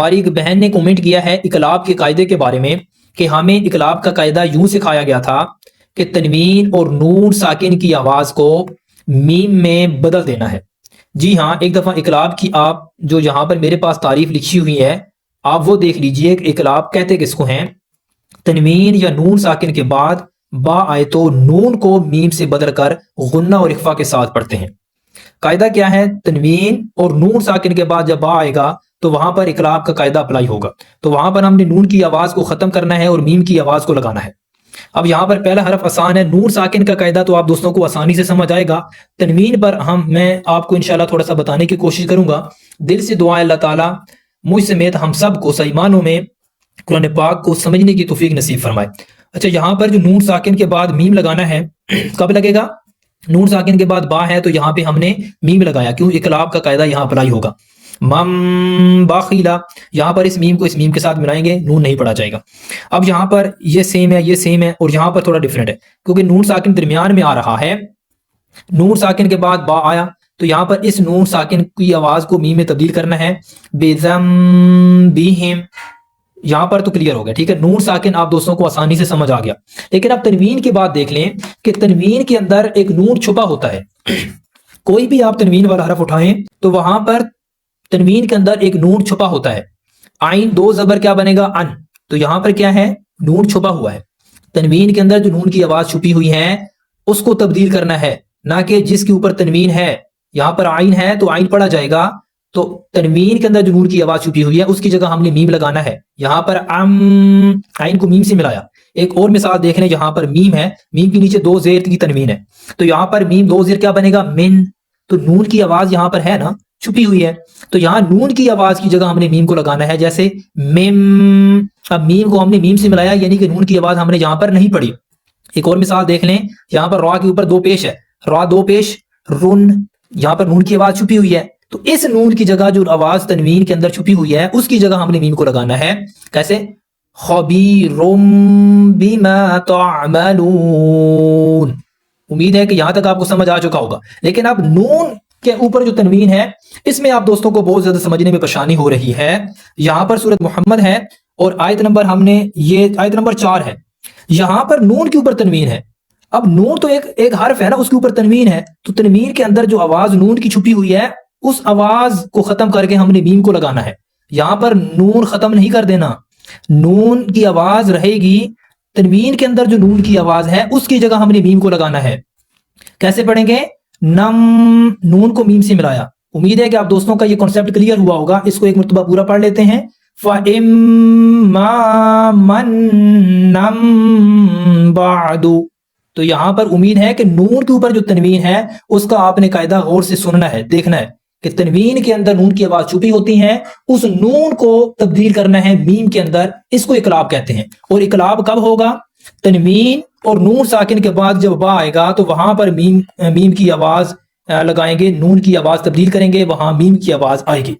ہماری ایک بہن نے کومنٹ کیا ہے اقلاب کے قاعدے کے بارے میں کہ ہمیں اقلاب کا قاعدہ یوں سکھایا گیا تھا کہ تنوین اور نون ساکن کی آواز کو میم میں بدل دینا ہے۔ جی ہاں، ایک دفعہ اقلاب کی آپ جو یہاں پر میرے پاس تعریف لکھی ہوئی ہے آپ وہ دیکھ لیجئے کہ اقلاب کہتے کس کو ہیں؟ تنوین یا نون ساکن کے بعد با آئے تو نون کو میم سے بدل کر غنہ اور اخفا کے ساتھ پڑھتے ہیں۔ قاعدہ کیا ہے؟ تنوین اور نون ساکن کے بعد جب با آئے گا تو وہاں پر اقلاب کا قاعدہ اپلائی ہوگا، تو وہاں پر ہم نے نون کی آواز کو ختم کرنا ہے اور میم کی آواز کو لگانا ہے۔ اب یہاں پر پہلا حرف آسان ہے، نون ساکن کا قاعدہ تو آپ دوستوں کو آسانی سے سمجھ آئے گا۔ تنوین پر میں آپ کو انشاءاللہ تھوڑا سا بتانے کی کوشش کروں گا۔ دل سے دعا ہے اللہ تعالیٰ مجھ سمیت ہم سب کو صحیح معنوں میں قرآن پاک کو سمجھنے کی توفیق نصیب فرمائے۔ اچھا، یہاں پر جو نون ساکن کے بعد میم لگانا ہے کب لگے گا؟ نون ساکن کے بعد با ہے تو یہاں پہ ہم نے میم لگایا، کیوں؟ اقلاب کا قاعدہ یہاں اپلائی ہوگا۔ مم باخیلا، یہاں پر اس میم کو اس میم کے ساتھ ملائیں گے، نون نہیں پڑھا جائے گا۔ اب یہاں پر یہ سیم ہے، یہ سیم ہے، اور یہاں پر تھوڑا ڈیفرنٹ ہے کیونکہ نون ساکن درمیان میں آ رہا ہے۔ نون ساکن کے بعد با آیا تو یہاں پر اس نون ساکن کی آواز کو میم میں تبدیل کرنا ہے۔ بِذَنبِهِمْ، یہاں پر تو کلیئر ہو گیا، ٹھیک ہے، نون ساکن آپ دوستوں کو آسانی سے سمجھ آ گیا۔ لیکن اب تنوین کی بات دیکھ لیں کہ تنوین کے اندر ایک نون چھپا ہوتا ہے۔ کوئی بھی آپ تنوین والا حرف اٹھائیں تو وہاں پر تنوین کے اندر ایک نون چھپا ہوتا ہے۔ عین دو زبر کیا بنے گا؟ ان، تو یہاں پر کیا ہے؟ نون چھپا ہوا ہے۔ تنوین کے اندر جو نون کی آواز چھپی ہوئی ہے اس کو تبدیل کرنا ہے، نہ کہ جس کے اوپر تنوین ہے۔ یہاں پر عین ہے تو عین پڑھا جائے گا، تو تنوین کے اندر جو نون کی آواز چھپی ہوئی ہے اس کی جگہ ہم نے میم لگانا ہے۔ یہاں پر عین کو میم سے ملایا۔ ایک اور مثال دیکھ لیں، یہاں پر میم ہے، میم کے نیچے دو زیر کی تنوین ہے، تو یہاں پر میم دو زیر کیا بنے گا؟ من، تو نون کی آواز یہاں پر ہے نا، چھپی ہوئی ہے، تو یہاں نون کی آواز کی جگہ ہم نے میم کو لگانا ہے، جیسے میم۔ اب میم کو ہم نے میم سے ملایا، یعنی کہ نون کی آواز ہم نے یہاں پر نہیں پڑھی۔ ایک اور مثال دیکھ لیں، یہاں پر را کے اوپر دو پیش ہے، را دو پیش رن، یہاں پر نون کی آواز چھپی ہوئی ہے، تو اس نون کی جگہ جو آواز تنوین کے اندر چھپی ہوئی ہے اس کی جگہ ہم نے میم کو لگانا ہے۔ کیسے؟ خبیرم بما تعملون۔ امید ہے کہ یہاں تک آپ کو سمجھ آ چکا ہوگا۔ لیکن اب نون کے اوپر جو تنوین ہے اس میں آپ دوستوں کو بہت زیادہ سمجھنے میں پریشانی ہو رہی ہے۔ یہاں پر سورۃ محمد ہے اور آیت نمبر یہ آیت نمبر 4 ہے، یہاں پر نون کے اوپر تنوین ہے۔ اب نون تو ایک حرف ہے نا، اس کے اوپر تنوین ہے، تو تنوین کے اندر جو آواز نون کی چھپی ہوئی ہے اس آواز کو ختم کر کے ہم نے میم کو لگانا ہے۔ یہاں پر نون ختم نہیں کر دینا، نون کی آواز رہے گی، تنوین کے اندر جو نون کی آواز ہے اس کی جگہ ہم نے میم کو لگانا ہے۔ کیسے پڑھیں گے؟ نم، نون کو میم سے ملایا۔ امید ہے کہ آپ دوستوں کا یہ کانسیپٹ کلیئر ہوا ہوگا، اس کو ایک مرتبہ پورا پڑھ لیتے ہیں۔ فَإِمَّا مَنًّا بَعْدُ، تو یہاں پر امید ہے کہ نون کے اوپر جو تنوین ہے اس کا آپ نے قاعدہ غور سے سننا ہے، دیکھنا ہے کہ تنوین کے اندر نون کی آواز چھپی ہوتی ہے، اس نون کو تبدیل کرنا ہے میم کے اندر، اس کو اقلاب کہتے ہیں۔ اور اقلاب کب ہوگا؟ تنوین اور نون ساکن کے بعد جب با آئے گا تو وہاں پر میم کی آواز لگائیں گے، نون کی آواز تبدیل کریں گے، وہاں میم کی آواز آئے گی۔